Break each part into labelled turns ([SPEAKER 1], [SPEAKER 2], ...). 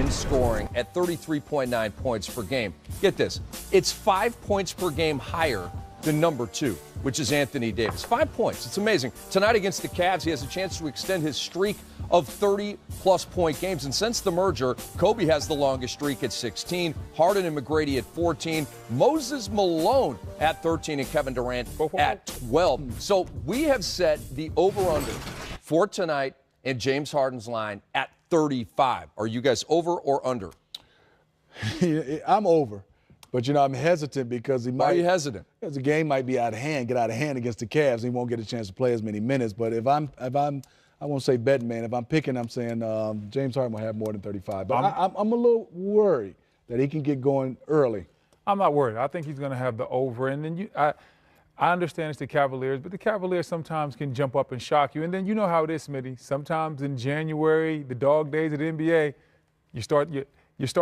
[SPEAKER 1] in scoring at 33.9 points per game. Get this, it's 5 points per game higher than number 2, which is Anthony Davis. 5 points. It's amazing. Tonight against the Cavs, he has a chance to extend his streak of 30-plus point games. And since the merger, Kobe has the longest streak at 16, Harden and McGrady at 14, Moses Malone at 13, and Kevin Durant at 12. So we have set the over-under for tonight in James Harden's line at 35. Are you guys over or under?
[SPEAKER 2] I'm over. But, you know, I'm hesitant because he might.
[SPEAKER 1] Why are you hesitant?
[SPEAKER 2] Because the game might be get out of hand against the Cavs. He won't get a chance to play as many minutes. But if I'm, I won't say betting man. If I'm picking, I'm saying James Harden will have more than 35. But I'm a little worried that he can get going early.
[SPEAKER 3] I'm not worried. I think he's going to have the over. And then I understand it's the Cavaliers, but the Cavaliers sometimes can jump up and shock you. And then you know how it is, Smitty. Sometimes in January, the dog days of the NBA, you start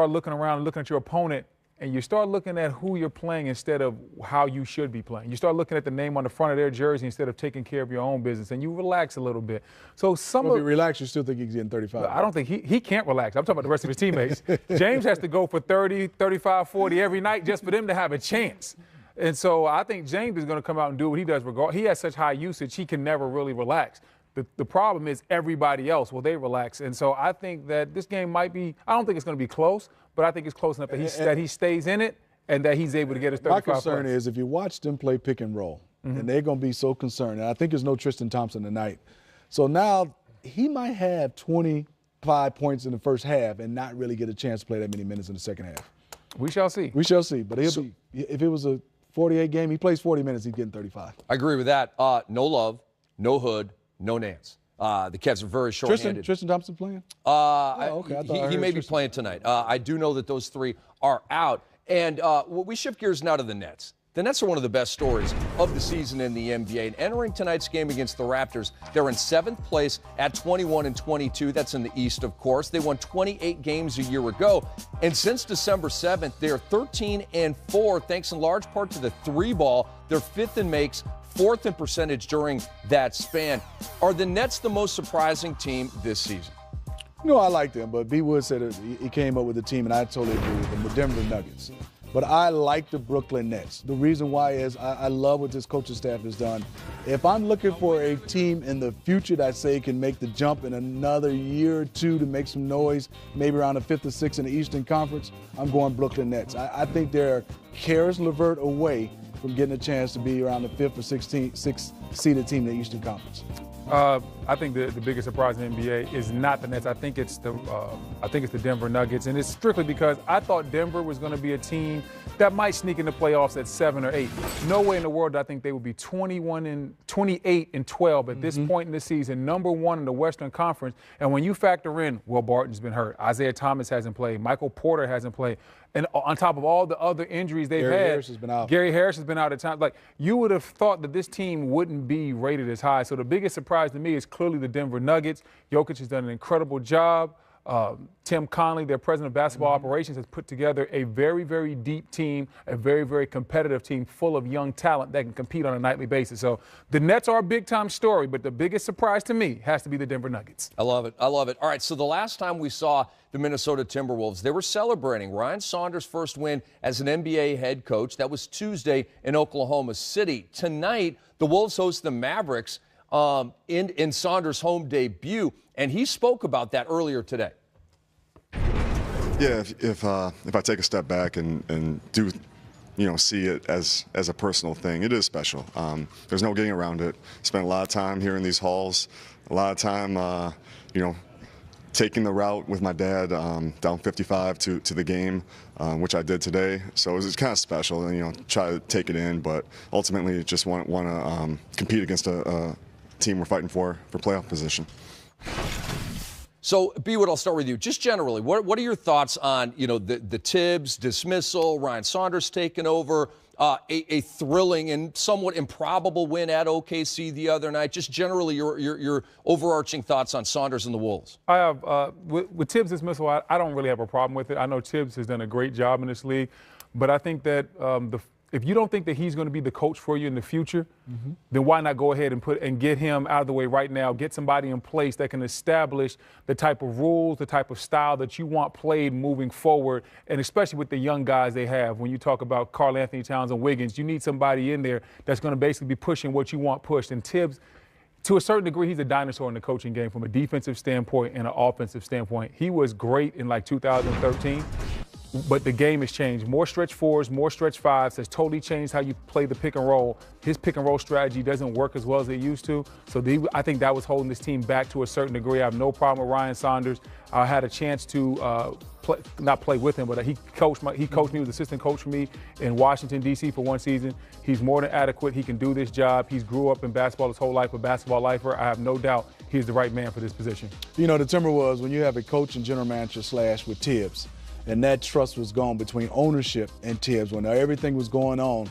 [SPEAKER 3] looking around and looking at your opponent, and you start looking at who you're playing instead of how you should be playing. You start looking at the name on the front of their jersey instead of taking care of your own business, and you relax a little bit. So
[SPEAKER 2] if you relax, you still think he's getting 35.
[SPEAKER 3] I don't think he can't relax. I'm talking about the rest of his teammates. James has to go for 30, 35, 40 every night just for them to have a chance. And so I think James is going to come out and do what he does. He has such high usage, he can never really relax. The problem is everybody else, will they relax? And so I think that this game might be, I don't think it's going to be close, but I think it's close enough that he stays in it and that he's able to get his 35
[SPEAKER 2] My concern is if you watch them play pick and roll, and they're going to be so concerned, and I think there's no Tristan Thompson tonight. So now he might have 25 points in the first half and not really get a chance to play that many minutes in the second half.
[SPEAKER 3] We shall see.
[SPEAKER 2] We shall see. But if it was a 48 game, he plays 40 minutes, he's getting 35.
[SPEAKER 1] I agree with that. No Love, no Hood, no Nance. The Cavs are very short-handed.
[SPEAKER 2] Tristan Thompson playing?
[SPEAKER 1] Okay. He may be playing tonight. I do know that those three are out. And we shift gears now to the Nets. The Nets are one of the best stories of the season in the NBA. And entering tonight's game against the Raptors, they're in 7th place at 21-22. That's in the East, of course. They won 28 games a year ago. And since December 7th, they're 13-4, thanks in large part to the three ball. They're 5th in makes, 4th in percentage during that span. Are the Nets the most surprising team this season?
[SPEAKER 2] No, I like them, but B. Wood said he came up with a team, and I totally agree with them, the Denver Nuggets. But I like the Brooklyn Nets. The reason why is I love what this coaching staff has done. If I'm looking for a team in the future that, say, can make the jump in another year or two to make some noise, maybe around the 5th or 6th in the Eastern Conference, I'm going Brooklyn Nets. I think they're Karis LeVert away from getting a chance to be around the 5th or 6th seeded team in the Eastern Conference.
[SPEAKER 3] I think the biggest surprise in the NBA is not the Nets. I think it's the Denver Nuggets, and it's strictly because I thought Denver was going to be a team that might sneak in the playoffs at 7 or 8. No way in the world I think they would be 28-12 at this point in the season, number 1 in the Western Conference. And when you factor in, Will Barton's been hurt, Isaiah Thomas hasn't played, Michael Porter hasn't played, and on top of all the other injuries they've had, Gary Harris has been out at times. Like, you would have thought that this team wouldn't be rated as high. So the biggest surprise to me is clearly the Denver Nuggets. Jokic has done an incredible job. Tim Connelly, their president of basketball operations, has put together a very, very deep team, a very, very competitive team full of young talent that can compete on a nightly basis. So the Nets are a big-time story, but the biggest surprise to me has to be the Denver Nuggets.
[SPEAKER 1] I love it. I love it. All right, so the last time we saw the Minnesota Timberwolves, they were celebrating Ryan Saunders' first win as an NBA head coach. That was Tuesday in Oklahoma City. Tonight, the Wolves host the Mavericks in Saunders' home debut, and he spoke about that earlier today.
[SPEAKER 4] Yeah, if I take a step back and do, see it as a personal thing, it is special. There's no getting around it. Spent a lot of time here in these halls, a lot of time, taking the route with my dad down 55 to the game, which I did today. So it was kind of special, and try to take it in, but ultimately just want to compete against a team we're fighting for playoff position.
[SPEAKER 1] So, B-Wood, I'll start with you. Just generally, what are your thoughts on, the Tibbs dismissal, Ryan Saunders taking over, a thrilling and somewhat improbable win at OKC the other night? Just generally, your overarching thoughts on Saunders and the Wolves.
[SPEAKER 3] I have, with Tibbs dismissal, I don't really have a problem with it. I know Tibbs has done a great job in this league, but I think that if you don't think that he's going to be the coach for you in the future, then why not go ahead and get him out of the way right now, get somebody in place that can establish the type of rules, the type of style that you want played moving forward, and especially with the young guys they have. When you talk about Karl Anthony Towns and Wiggins, you need somebody in there that's going to basically be pushing what you want pushed. And Tibbs, to a certain degree, he's a dinosaur in the coaching game from a defensive standpoint and an offensive standpoint. He was great in like 2013. But the game has changed. More stretch fours, more stretch fives has totally changed how you play the pick and roll. His pick and roll strategy doesn't work as well as it used to. So I think that was holding this team back to a certain degree. I have no problem with Ryan Saunders. I had a chance to not play with him, but he coached me. He was assistant coach for me in Washington, D.C. for one season. He's more than adequate. He can do this job. He's grew up in basketball his whole life, a basketball lifer. I have no doubt he's the right man for this position.
[SPEAKER 2] You know, the Timberwolves, when you have a coach and general manager / with Tibbs, and that trust was gone between ownership and Tibbs when everything was going on,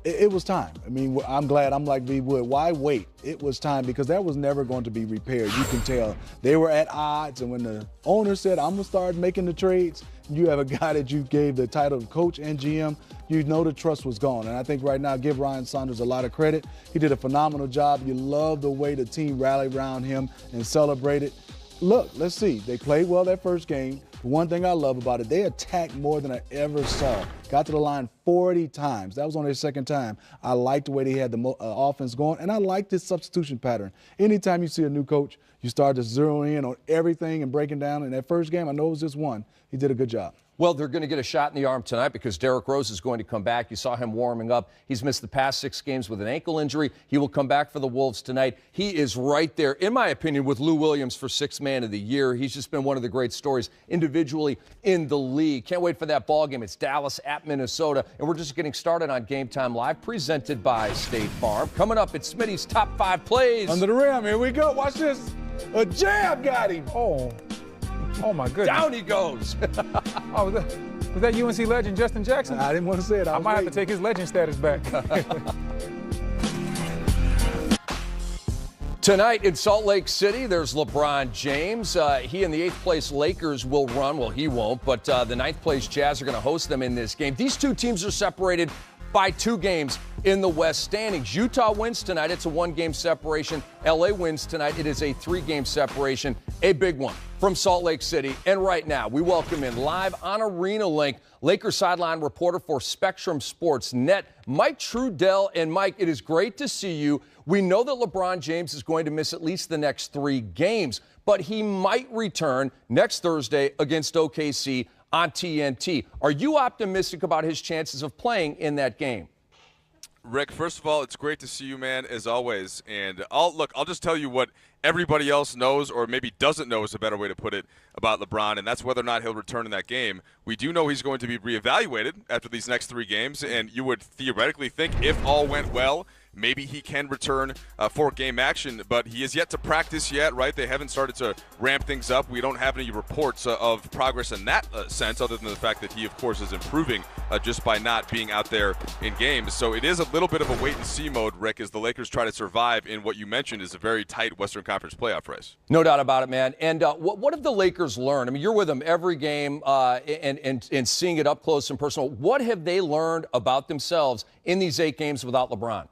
[SPEAKER 2] it was time. I mean, I'm glad. I'm like V. Wood. Why wait? It was time because that was never going to be repaired. You can tell they were at odds. And when the owner said, I'm going to start making the trades, you have a guy that you gave the title of coach and GM, you know the trust was gone. And I think right now, give Ryan Saunders a lot of credit. He did a phenomenal job. You love the way the team rallied around him and celebrated. Look, let's see. They played well that first game. The one thing I love about it, they attacked more than I ever saw. Got to the line 40 times. That was on their second time. I liked the way they had the offense going, and I liked this substitution pattern. Anytime you see a new coach, you start to zero in on everything and breaking down. In that first game, I know it was just one. He did a good job.
[SPEAKER 1] Well, they're going to get a shot in the arm tonight because Derrick Rose is going to come back. You saw him warming up. He's missed the past 6 games with an ankle injury. He will come back for the Wolves tonight. He is right there, in my opinion, with Lou Williams for 6th Man of the Year. He's just been one of the great stories individually in the league. Can't wait for that ball game. It's Dallas at Minnesota, and we're just getting started on Game Time Live, presented by State Farm. Coming up, it's Smitty's Top 5 Plays.
[SPEAKER 2] Under the rim, here we go. Watch this. A jab got him.
[SPEAKER 3] Oh my goodness.
[SPEAKER 1] Down he goes.
[SPEAKER 3] Was that UNC legend Justin Jackson?
[SPEAKER 2] I didn't want to say it.
[SPEAKER 3] I might have to take his legend status back.
[SPEAKER 1] Tonight in Salt Lake City, there's LeBron James. He and the 8th place Lakers will run. Well, he won't, but the 9th place Jazz are going to host them in this game. These two teams are separated by 2 games in the West standings. Utah wins tonight. It's a 1-game separation. LA wins tonight. It is a 3-game separation. A big one from Salt Lake City. And right now, we welcome in live on Arena Link, Lakers sideline reporter for Spectrum Sports Net, Mike Trudell. And Mike, it is great to see you. We know that LeBron James is going to miss at least the next 3 games, but he might return next Thursday against OKC on TNT. Are you optimistic about his chances of playing in that game?
[SPEAKER 5] Rick, first of all, it's great to see you, man, as always. And I'll just tell you what everybody else knows, or maybe doesn't know is a better way to put it, about LeBron, and that's whether or not he'll return in that game. We do know he's going to be reevaluated after these next 3 games, and you would theoretically think if all went well, maybe he can return for game action, but he is yet to practice yet, right? They haven't started to ramp things up. We don't have any reports of progress in that sense, other than the fact that he, of course, is improving just by not being out there in games. So it is a little bit of a wait-and-see mode, Rick, as the Lakers try to survive in what you mentioned is a very tight Western Conference playoff race.
[SPEAKER 1] No doubt about it, man. And what have the Lakers learned? I mean, you're with them every game and seeing it up close and personal. What have they learned about themselves in these 8 games without LeBron?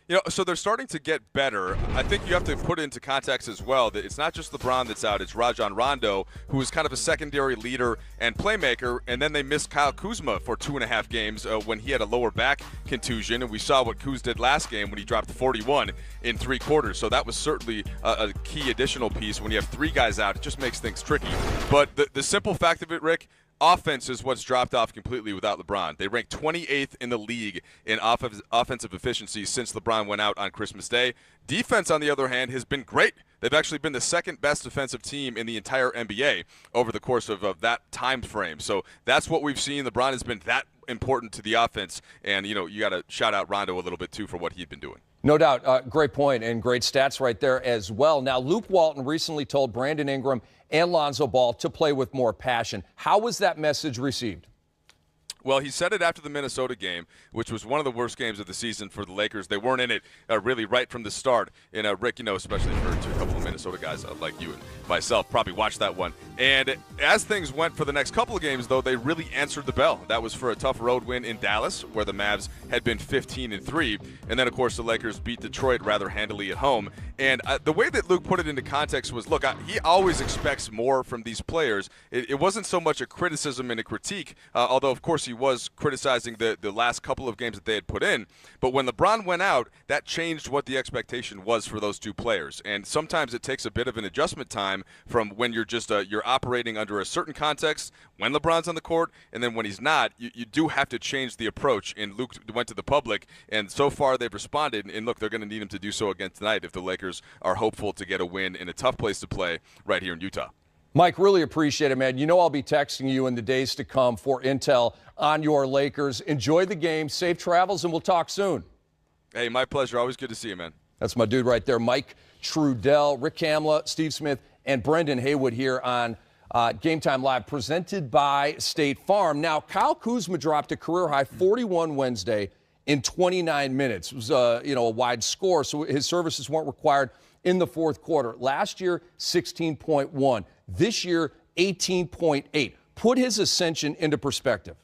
[SPEAKER 5] You know, so they're starting to get better. I think you have to put it into context as well that it's not just LeBron that's out. It's Rajon Rondo, who is kind of a secondary leader and playmaker, and then they missed Kyle Kuzma for 2.5 games when he had a lower back contusion, and we saw what Kuz did last game when he dropped 41 in 3 quarters. So that was certainly a key additional piece. When you have 3 guys out, it just makes things tricky. But the simple fact of it, Rick, offense is what's dropped off completely without LeBron. They ranked 28th in the league in offensive efficiency since LeBron went out on Christmas Day. Defense, on the other hand, has been great. They've actually been the 2nd best defensive team in the entire NBA over the course of that time frame. So that's what we've seen. LeBron has been that important to the offense. And, you know, you got to shout out Rondo a little bit, too, for what he'd been doing.
[SPEAKER 1] No doubt. Great point and great stats right there as well. Now, Luke Walton recently told Brandon Ingram and Lonzo Ball to play with more passion. How was that message received?
[SPEAKER 5] Well, he said it after the Minnesota game, which was one of the worst games of the season for the Lakers. They weren't in it really right from the start. And Rick, you know, especially for a couple of Minnesota guys like you and myself probably watched that one. And as things went for the next couple of games, though, they really answered the bell. That was for a tough road win in Dallas, where the Mavs had been 15-3. And then, of course, the Lakers beat Detroit rather handily at home. And the way that Luke put it into context was, look, he always expects more from these players. It wasn't so much a criticism and a critique, although, of course, he was criticizing the last couple of games that they had put in. But when LeBron went out, that changed what the expectation was for those two players. And sometimes it takes a bit of an adjustment time from when you're just you're operating under a certain context, when LeBron's on the court, and then when he's not, you do have to change the approach. And Luke went to the public, and so far they've responded. And look, they're going to need him to do so again tonight if the Lakers are hopeful to get a win in a tough place to play right here in Utah.
[SPEAKER 1] Mike, really appreciate it, man. You know I'll be texting you in the days to come for intel on your Lakers. Enjoy the game, safe travels, and we'll talk soon.
[SPEAKER 5] Hey, my pleasure. Always good to see you, man.
[SPEAKER 1] That's my dude right there, Mike Trudell, Rick Kamla, Steve Smith, and Brendan Haywood here on Game Time Live, presented by State Farm. Now, Kyle Kuzma dropped a career-high 41 Wednesday in 29 minutes. It was a wide score, so his services weren't required in the fourth quarter. Last year, 16.1. This year, 18.8. Put his ascension into perspective.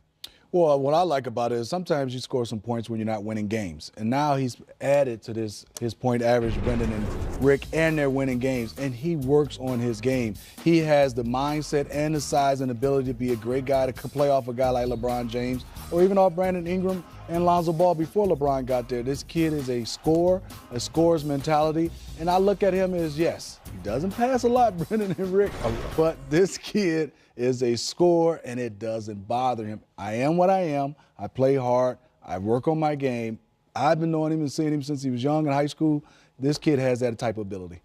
[SPEAKER 2] Well, what I like about it is sometimes you score some points when you're not winning games. And now he's added to his point average, Brendan and Rick, and they're winning games. And he works on his game. He has the mindset and the size and ability to be a great guy to play off a guy like LeBron James or even off Brandon Ingram and Lonzo Ball before LeBron got there. This kid is a scorer's mentality. And I look at him as, yes, he doesn't pass a lot, Brendan and Rick, but this kid is a scorer, and it doesn't bother him. I am what I am. I play hard. I work on my game. I've been knowing him and seeing him since he was young in high school. This kid has that type of ability.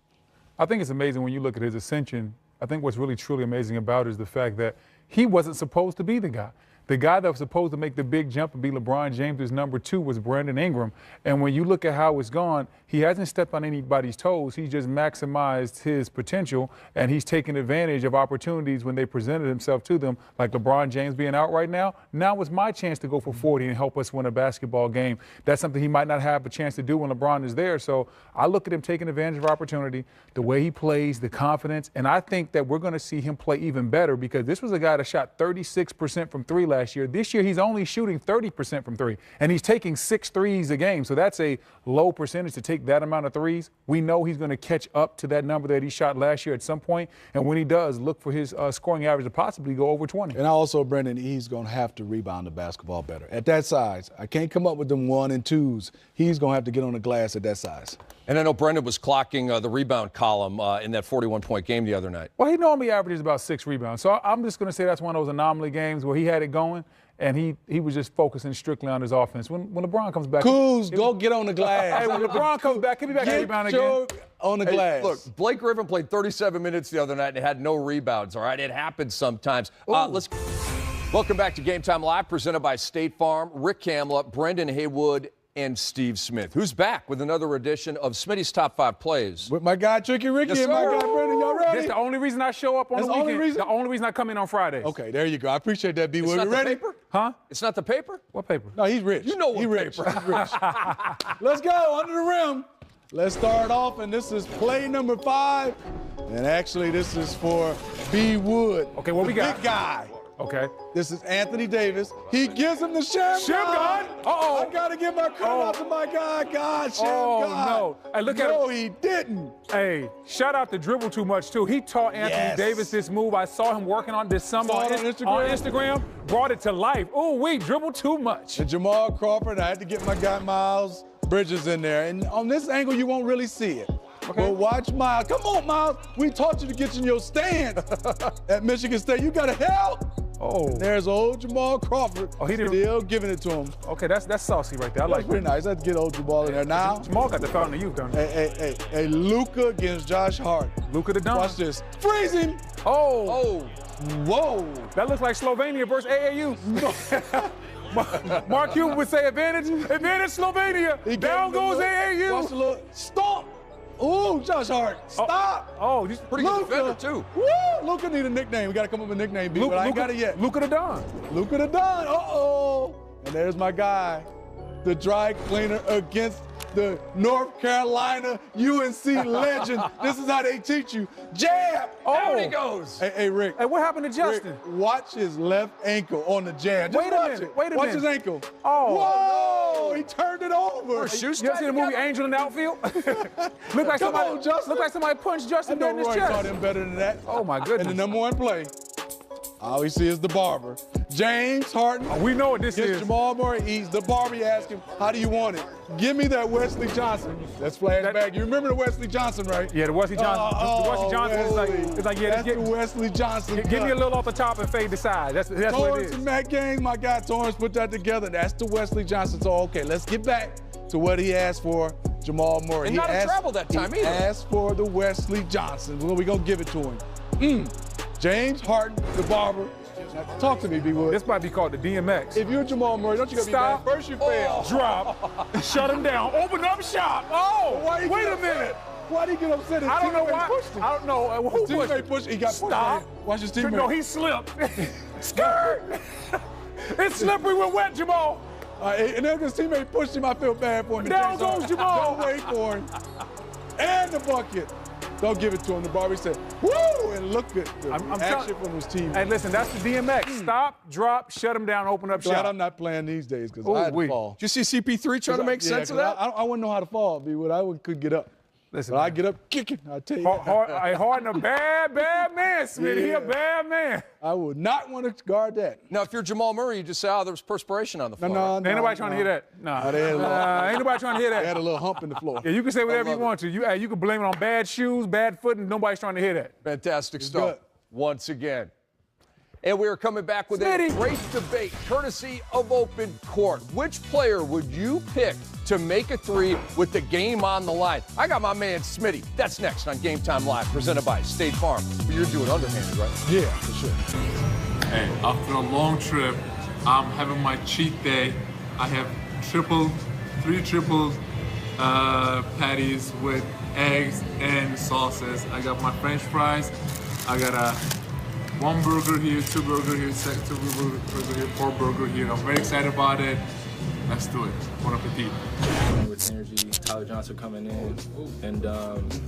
[SPEAKER 3] I think it's amazing when you look at his ascension. I think what's really, truly amazing about it is the fact that he wasn't supposed to be the guy. The guy that was supposed to make the big jump and be LeBron James' number 2 was Brandon Ingram. And when you look at how it's gone, he hasn't stepped on anybody's toes. He's just maximized his potential, and he's taken advantage of opportunities when they presented himself to them, like LeBron James being out right now. Now it's my chance to go for 40 and help us win a basketball game. That's something he might not have a chance to do when LeBron is there. So I look at him taking advantage of opportunity, the way he plays, the confidence, and I think that we're going to see him play even better because this was a guy that shot 36% from 3 last year. This year, he's only shooting 30% from 3, and he's taking 6 threes a game. So that's a low percentage to take that amount of threes. We know he's going to catch up to that number that he shot last year at some point, and when he does, look for his scoring average to possibly go over 20.
[SPEAKER 2] And also, Brendan, he's going to have to rebound the basketball better. At that size, I can't come up with them 1 and 2s. He's going to have to get on the glass at that size.
[SPEAKER 1] And I know Brendan was clocking the rebound column in that 41-point game the other night.
[SPEAKER 3] Well, he normally averages about 6 rebounds. So I'm just going to say that's one of those anomaly games where he had it going, and he was just focusing strictly on his offense. When LeBron comes back,
[SPEAKER 2] Kuz, go get on the glass.
[SPEAKER 3] Hey, when LeBron comes back, he'll be back to rebound again.
[SPEAKER 2] On the glass.
[SPEAKER 1] Look, Blake Griffin played 37 minutes the other night and had no rebounds, all right? It happens sometimes. Welcome back to Game Time Live, presented by State Farm. Rick Kamla, Brendan Haywood, and Steve Smith, who's back with another edition of Smitty's Top 5 Plays.
[SPEAKER 2] With my guy Tricky Ricky and my guy Brendan. Y'all ready?
[SPEAKER 3] That's the only reason I show up on the weekend. The only reson I come in on Fridays.
[SPEAKER 2] Okay, there you go. I appreciate that, B.
[SPEAKER 1] It's not
[SPEAKER 2] ready?
[SPEAKER 1] the paper?
[SPEAKER 3] Huh?
[SPEAKER 1] It's not the paper?
[SPEAKER 3] What paper?
[SPEAKER 2] No, he's rich.
[SPEAKER 1] You know what
[SPEAKER 2] he's rich.
[SPEAKER 1] paper.
[SPEAKER 2] He's rich. Let's go, under the rim. Let's start off, and this is play number 5. And actually, this is for B. Wood.
[SPEAKER 3] Okay, what we got?
[SPEAKER 2] Big guy.
[SPEAKER 3] Okay.
[SPEAKER 2] This is Anthony Davis. He gives him the sham
[SPEAKER 3] God.
[SPEAKER 2] Uh-oh. I got to give my credit out to my guy. God, sham God.
[SPEAKER 3] No. Hey, look at him.
[SPEAKER 2] No, he didn't.
[SPEAKER 3] Hey, shout out to Dribble Too Much, too. He taught Anthony Davis this move. I saw him working on this summer on Instagram. Brought it to life. Ooh, we dribble too much.
[SPEAKER 2] And Jamal Crawford, I had to get my guy Miles Bridges in there. And on this angle, you won't really see it. Okay. But watch Miles. Come on, Miles. We taught you to get in your stance at Michigan State. You got to help.
[SPEAKER 3] Oh.
[SPEAKER 2] There's old Jamal Crawford.
[SPEAKER 3] Oh, he didn't.
[SPEAKER 2] Still giving it to him.
[SPEAKER 3] Okay, that's saucy right there. I like
[SPEAKER 2] That's pretty nice. Let's get old Jamal in there now.
[SPEAKER 3] Jamal got the fountain of youth, don't he?
[SPEAKER 2] Hey, Luka against Josh Hart.
[SPEAKER 3] Luka the Don.
[SPEAKER 2] Watch this. Freeze him.
[SPEAKER 3] Oh.
[SPEAKER 2] Whoa.
[SPEAKER 3] That looks like Slovenia versus AAU. Mark Cuban would say advantage Slovenia. Down goes AAU.
[SPEAKER 2] Watch the look. Stop. Ooh, Josh Hart. Stop.
[SPEAKER 3] Oh, he's
[SPEAKER 1] pretty good defender, too.
[SPEAKER 2] Woo! Luka need a nickname. We got to come up with a nickname, B, but I ain't got it yet.
[SPEAKER 3] Luka the Don.
[SPEAKER 2] Luka the Don. Uh-oh. And there's my guy, the dry cleaner against the North Carolina UNC legend. This is how they teach you. Jab!
[SPEAKER 1] Down he goes.
[SPEAKER 2] Hey, Rick.
[SPEAKER 3] Hey, what happened to Justin?
[SPEAKER 2] Rick, watch his left ankle on the jab. Just
[SPEAKER 3] Wait a minute.
[SPEAKER 2] Watch his ankle.
[SPEAKER 3] Oh.
[SPEAKER 2] Whoa! He turned it over.
[SPEAKER 3] You ever seen the movie Angel in the Outfield? Look like somebody punched Justin dead in his
[SPEAKER 2] Roy
[SPEAKER 3] chest.
[SPEAKER 2] taught him better than that.
[SPEAKER 3] Oh, my goodness.
[SPEAKER 2] And the number one play, all we see is the barber. James Harden.
[SPEAKER 3] We know what this is.
[SPEAKER 2] Jamal Murray. He's the barber. You ask him, how do you want it? Give me that Wesley Johnson. Let's flashback. You remember the Wesley Johnson, right?
[SPEAKER 3] Yeah, the Wesley Johnson. The Wesley Johnson is like,
[SPEAKER 2] that's the Wesley Johnson.
[SPEAKER 3] Give me a little off the top and fade the side. That's what it
[SPEAKER 2] Torrance
[SPEAKER 3] is.
[SPEAKER 2] and Matt Gaines, my guy Torrance put that together. That's the Wesley Johnson. So, okay, let's get back to what he asked for, Jamal Murray.
[SPEAKER 1] And not a travel that time either.
[SPEAKER 2] He asked for the Wesley Johnson. Well, we're going to give it to him. James Harden, the barber. Now, talk to me, B-Wood.
[SPEAKER 3] This might be called the DMX.
[SPEAKER 2] If you're Jamal Murray, don't you gotta be mad? First you fail.
[SPEAKER 3] Drop. Shut him down. Open up shop. Oh, wait a minute.
[SPEAKER 2] Why'd he get upset? His
[SPEAKER 3] I don't know why.
[SPEAKER 2] pushed him.
[SPEAKER 3] I don't know. Who
[SPEAKER 2] His teammate pushed him. He got pushed.
[SPEAKER 3] Stop.
[SPEAKER 2] Watch his teammate.
[SPEAKER 3] No, he slipped. Skirt. It's slippery when wet, Jamal.
[SPEAKER 2] And then his teammate pushed him. I feel bad for him.
[SPEAKER 3] Down goes Jamal.
[SPEAKER 2] Don't wait for him. And the bucket. Don't give it to him. The barber said, woo! And look at the action from his team.
[SPEAKER 3] Hey, listen, that's the DMX. Stop, drop, shut him down, open up shop.
[SPEAKER 2] Glad I'm not playing these days because I had to fall.
[SPEAKER 1] Did you see CP3 trying to make sense of that?
[SPEAKER 2] I wouldn't know how to fall, B-Wood. I could get up.
[SPEAKER 3] Listen,
[SPEAKER 2] but I get up kicking, I tell you.
[SPEAKER 3] Harden a bad man, Smitty. He a bad man.
[SPEAKER 2] I would not want to guard that.
[SPEAKER 1] Now, if you're Jamal Murray, you just say, there was perspiration on the floor.
[SPEAKER 2] No,
[SPEAKER 3] ain't nobody trying to hear that. Ain't nobody trying to hear that.
[SPEAKER 2] They had a little hump in the floor.
[SPEAKER 3] Yeah, you can say whatever you want to. You can blame it on bad shoes, bad foot, and nobody's trying to hear that.
[SPEAKER 1] Fantastic stuff. Once again. And we are coming back with a great debate, courtesy of Open Court. Which player would you pick to make a three with the game on the line? I got my man Smitty. That's next on Game Time Live, presented by State Farm. But you're doing underhanded, right?
[SPEAKER 2] Yeah, for sure.
[SPEAKER 6] Hey, after a long trip, I'm having my cheat day. I have three triple patties with eggs and sauces. I got my French fries. I got one burger here, two burger here, two burger here, 4 burger here. I'm very excited about it. Let's do it. Bon appetit.
[SPEAKER 7] With energy, Tyler Johnson coming in, and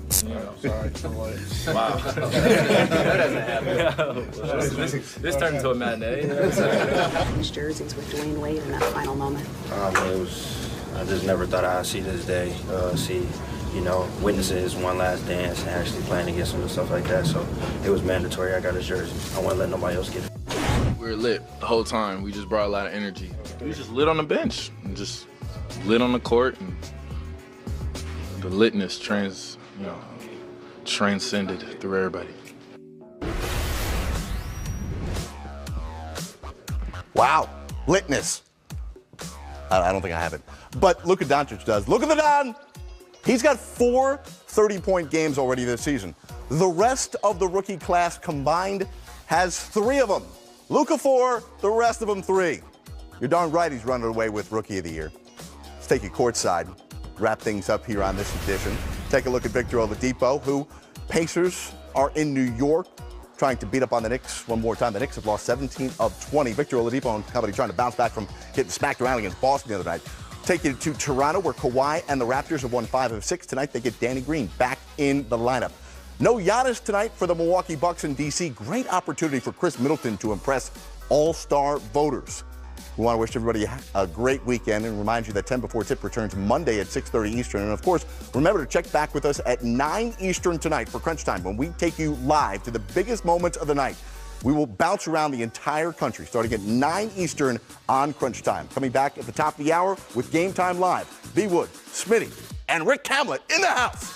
[SPEAKER 8] sorry for what?
[SPEAKER 7] Wow. That doesn't happen. This turned into a matinee.
[SPEAKER 9] These jerseys with Dwayne Wade in that final moment.
[SPEAKER 10] I just never thought I'd see this day, witnessing his one last dance and actually playing against him and stuff like that. So it was mandatory. I got his jersey. I wouldn't let nobody else get it.
[SPEAKER 8] We were lit the whole time. We just brought a lot of energy. We just lit on the bench and just lit on the court, and the litness transcended through everybody.
[SPEAKER 11] Wow, litness. I don't think I have it. But Luka Doncic does. Look at the Don. He's got 4 30-point games already this season. The rest of the rookie class combined has 3 of them. Luka 4, the rest of them 3. You're darn right he's running away with Rookie of the Year. Let's take you courtside, wrap things up here on this edition. Take a look at Victor Oladipo, who Pacers are in New York trying to beat up on the Knicks one more time. The Knicks have lost 17 of 20. Victor Oladipo and company trying to bounce back from getting smacked around against Boston the other night. Take you to Toronto, where Kawhi and the Raptors have won 5 of 6. Tonight they get Danny Green back in the lineup. No Giannis tonight for the Milwaukee Bucks in D.C. Great opportunity for Chris Middleton to impress all-star voters. We want to wish everybody a great weekend and remind you that 10 Before Tip returns Monday at 6:30 Eastern. And, of course, remember to check back with us at 9 Eastern tonight for Crunch Time, when we take you live to the biggest moments of the night. We will bounce around the entire country starting at 9 Eastern on Crunch Time. Coming back at the top of the hour with Game Time Live, B. Wood, Smitty, and Rick Hamlet in the house.